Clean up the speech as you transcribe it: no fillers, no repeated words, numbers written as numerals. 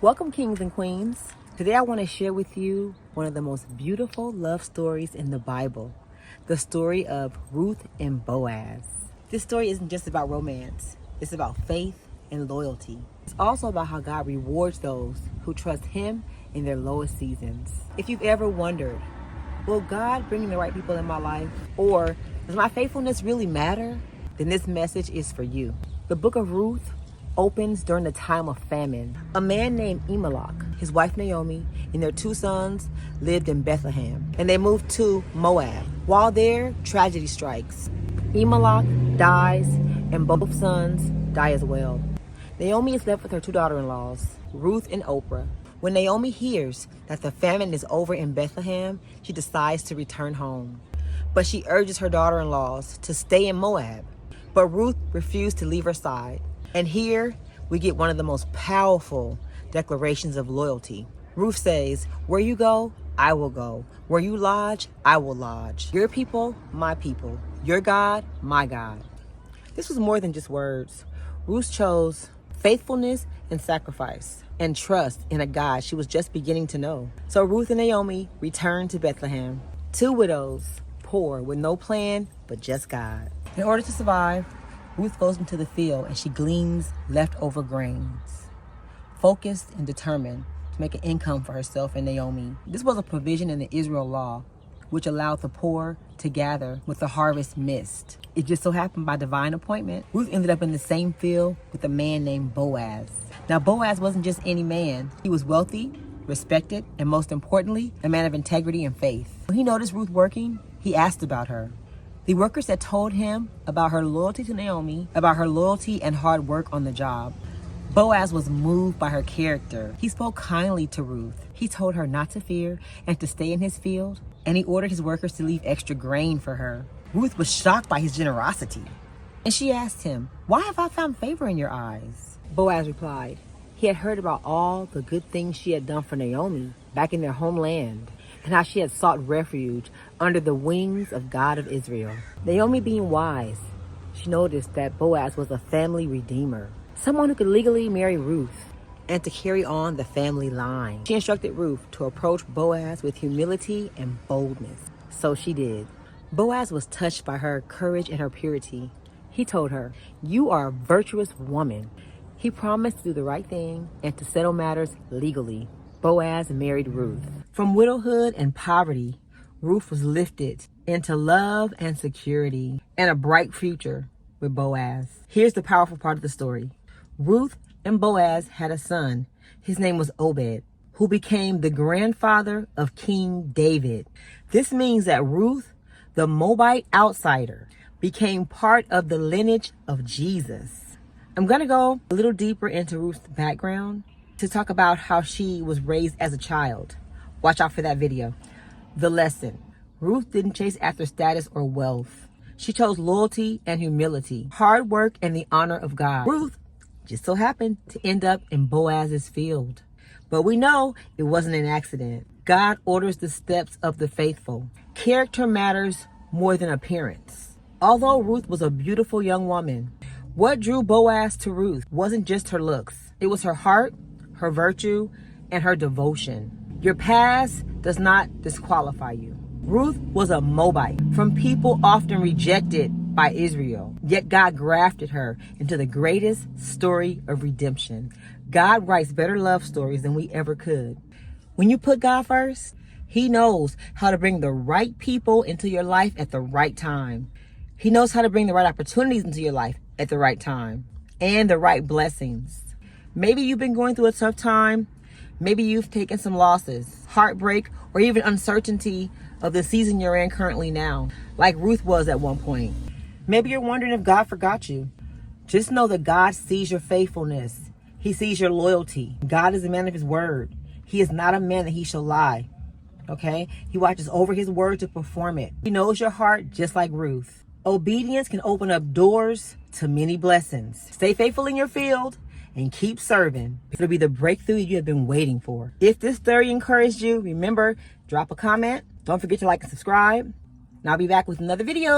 Welcome, kings and queens. Today I want to share with you one of the most beautiful love stories in the Bible, the story of Ruth and Boaz. This story isn't just about romance, it's about faith and loyalty. It's also about how God rewards those who trust Him in their lowest seasons. If you've ever wondered, will God bring the right people in my life? Or does my faithfulness really matter? Then this message is for you. The book of Ruth opens during the time of famine. A man named Elimelech, his wife Naomi, and their two sons lived in Bethlehem, and they moved to Moab. While there, tragedy strikes. Elimelech dies, and both sons die as well. Naomi is left with her two daughter-in-laws, Ruth and Oprah. When Naomi hears that the famine is over in Bethlehem, she decides to return home. But she urges her daughter-in-laws to stay in Moab. But Ruth refused to leave her side. And here we get one of the most powerful declarations of loyalty. Ruth says, "Where you go, I will go. Where you lodge, I will lodge. Your people, my people. Your God, my God." This was more than just words. Ruth chose faithfulness and sacrifice and trust in a God she was just beginning to know. So Ruth and Naomi returned to Bethlehem. Two widows, poor, with no plan but just God. In order to survive, Ruth goes into the field and she gleans leftover grains, focused and determined to make an income for herself and Naomi. This was a provision in the Israel law, which allowed the poor to gather with the harvest missed. It just so happened by divine appointment, Ruth ended up in the same field with a man named Boaz. Now, Boaz wasn't just any man. He was wealthy, respected, and most importantly, a man of integrity and faith. When he noticed Ruth working, he asked about her. The workers had told him about her loyalty to Naomi, about her loyalty and hard work on the job. Boaz was moved by her character. He spoke kindly to Ruth. He told her not to fear and to stay in his field, and he ordered his workers to leave extra grain for her. Ruth was shocked by his generosity, and she asked him, "Why have I found favor in your eyes?" Boaz replied, he had heard about all the good things she had done for Naomi back in their homeland, and how she had sought refuge under the wings of God of Israel. Naomi, being wise, she noticed that Boaz was a family redeemer, someone who could legally marry Ruth and to carry on the family line. She instructed Ruth to approach Boaz with humility and boldness. So she did. Boaz was touched by her courage and her purity. He told her, "You are a virtuous woman." He promised to do the right thing and to settle matters legally. Boaz married Ruth. From widowhood and poverty, Ruth was lifted into love and security and a bright future with Boaz. Here's the powerful part of the story. Ruth and Boaz had a son. His name was Obed, who became the grandfather of King David. This means that Ruth, the Moabite outsider, became part of the lineage of Jesus. I'm going to go a little deeper into Ruth's background to talk about how she was raised as a child. Watch out for that video. The lesson: Ruth didn't chase after status or wealth. She chose loyalty and humility, hard work and the honor of God. Ruth just so happened to end up in Boaz's field. But we know it wasn't an accident. God orders the steps of the faithful. Character matters more than appearance. Although Ruth was a beautiful young woman, what drew Boaz to Ruth wasn't just her looks. It was her heart, her virtue, and her devotion. Your past does not disqualify you. Ruth was a Moabite, from people often rejected by Israel. Yet God grafted her into the greatest story of redemption. God writes better love stories than we ever could. When you put God first, He knows how to bring the right people into your life at the right time. He knows how to bring the right opportunities into your life at the right time and the right blessings. Maybe you've been going through a tough time. Maybe you've taken some losses, heartbreak, or even uncertainty of the season you're in currently now, like Ruth was at one point. Maybe you're wondering if God forgot you. Just know that God sees your faithfulness. He sees your loyalty. God is a man of His word. He is not a man that He shall lie. Okay? He watches over His word to perform it. He knows your heart just like Ruth. Obedience can open up doors to many blessings. Stay faithful in your field and keep serving. It'll be the breakthrough you have been waiting for. If this story encouraged you, remember, drop a comment. Don't forget to like and subscribe. And I'll be back with another video.